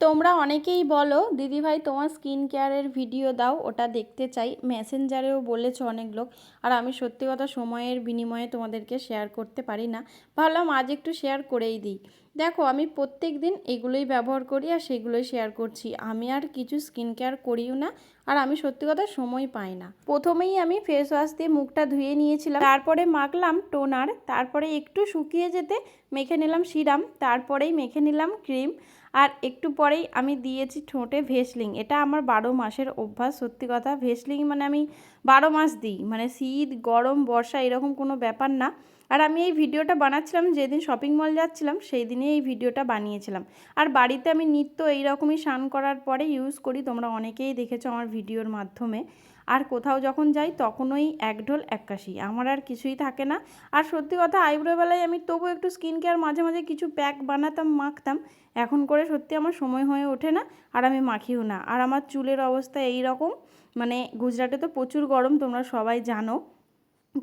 তোমরা অনেকেই বলো দিদিভাই তোমার স্কিন কেয়ারের ভিডিও দাও, ওটা দেখতে চাই। মেসেঞ্জারেও বলেছো অনেক লোক। আর আমি সত্যি কথা সময়ের বিনিময়ে তোমাদেরকে শেয়ার করতে পারি না, ভাবলাম আজ একটু শেয়ার করেই দিই। দেখো আমি প্রত্যেক দিন এগুলোই ব্যবহার করি আর সেগুলোই শেয়ার করছি। আমি আর কিছু স্কিন কেয়ার করিও না, আর আমি সত্যি কথা সময় পাই না। প্রথমেই আমি ফেস ওয়াশ দিয়ে মুখটা ধুয়ে নিয়েছিলাম, তারপরে মাখলাম টোনার, তারপরে একটু শুকিয়ে যেতে মেখে নিলাম সিরাম, তারপরেই মেখে নিলাম ক্রিম, আর একটু পরেই আমি দিয়েছি ঠোঁটে ভেসলিন। এটা আমার 12 মাসের অভ্যাস। সত্যি কথা ভেসলিন মানে আমি 12 মাস দিই, মানে শীত গরম বর্ষা এরকম কোনো ব্যাপার না। আর আমি এই ভিডিওটা বানাচ্ছিলাম যেদিন শপিং মল যাচ্ছিলাম, সেই দিনে এই ভিডিওটা বানিয়েছিলাম। আর বাড়িতে আমি নিত্য এইরকমই স্নান করার পরে ইউজ করি, তোমরা অনেকেই দেখেছো আমার ভিডিওর মাধ্যমে। আর কোথাও যখন যাই তখন ওই এক ঢোল এক কাশি, আমার আর কিছুই থাকে না। আর সত্যি কথা আইব্রোবেলায় আমি তবু একটু স্কিন কেয়ার মাঝে মাঝে কিছু প্যাক বানাতাম, মাখতাম। এখন করে সত্যি আমার সময় হয়ে ওঠে না, আর আমি মাখিও না। আর আমার চুলের অবস্থা এই রকম, মানে গুজরাটে তো প্রচুর গরম, তোমরা সবাই জানো।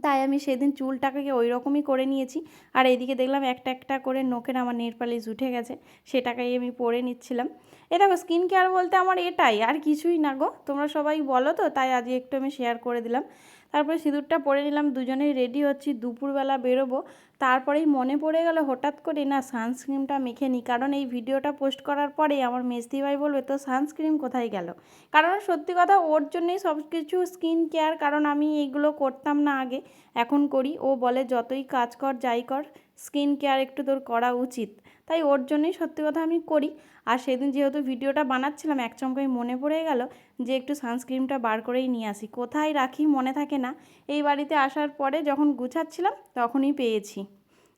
তাই আমি সেদিন চুলটাকে ওই রকমই করে নিয়েছি। আর এইদিকে দেখলাম একটা একটা করে নখের আমার নেল পালিশ উঠে গেছে, সেটাকেই আমি পরে নিচ্ছিলাম। এ দেখো স্কিন কেয়ার বলতে আমার এটাই, আর কিছুই না গো। তোমরা সবাই বলো তো, তাই আজকে একটু আমি শেয়ার করে দিলাম। তারপরে সিঁদুরটা পরে নিলাম, দুজনেই রেডি হচ্ছি, দুপুরবেলা বেরোবো। তারপরেই মনে পড়ে গেল হঠাৎ করে না সানস্ক্রিনটা মেখে নিই, কারণ এই ভিডিওটা পোস্ট করার পরেই আমার মেজদি ভাই বলবে তো সানস্ক্রিন কোথায় গেল। কারণ সত্যি কথা ওর জন্যই সব কিছু স্কিন কেয়ার, কারণ আমি এইগুলো করতাম না আগে, এখন করি। ও বলে যতই কাজ কর যাই কর, স্কিন কেয়ার একটু তোর করা উচিত, তাই ওর জন্যই সত্যি কথা আমি করি। আর সেদিন যেহেতু ভিডিওটা বানাচ্ছিলাম এক চমকাই মনে পড়ে গেল যে একটু সানস্ক্রিনটা বার করেই নিয়ে আসি, কোথায় রাখি মনে থাকে না। এই বাড়িতে আসার পরে যখন গুছাচ্ছিলাম তখনই পেয়েছি।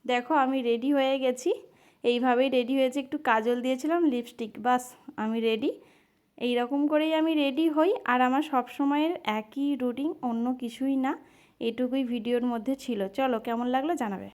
দেখো আমি রেডি হয়ে গেছি, এইভাবেই রেডি হয়েছি, একটু কাজল দিয়েছিলাম, লিপস্টিক, বাস আমি রেডি। এই রকম করেই আমি রেডি হই, আর আমার সব সময়ের একই রুটিন, অন্য কিছুই না। এটুকুই ভিডিওর মধ্যে ছিল। চলো কেমন লাগলো জানাবে।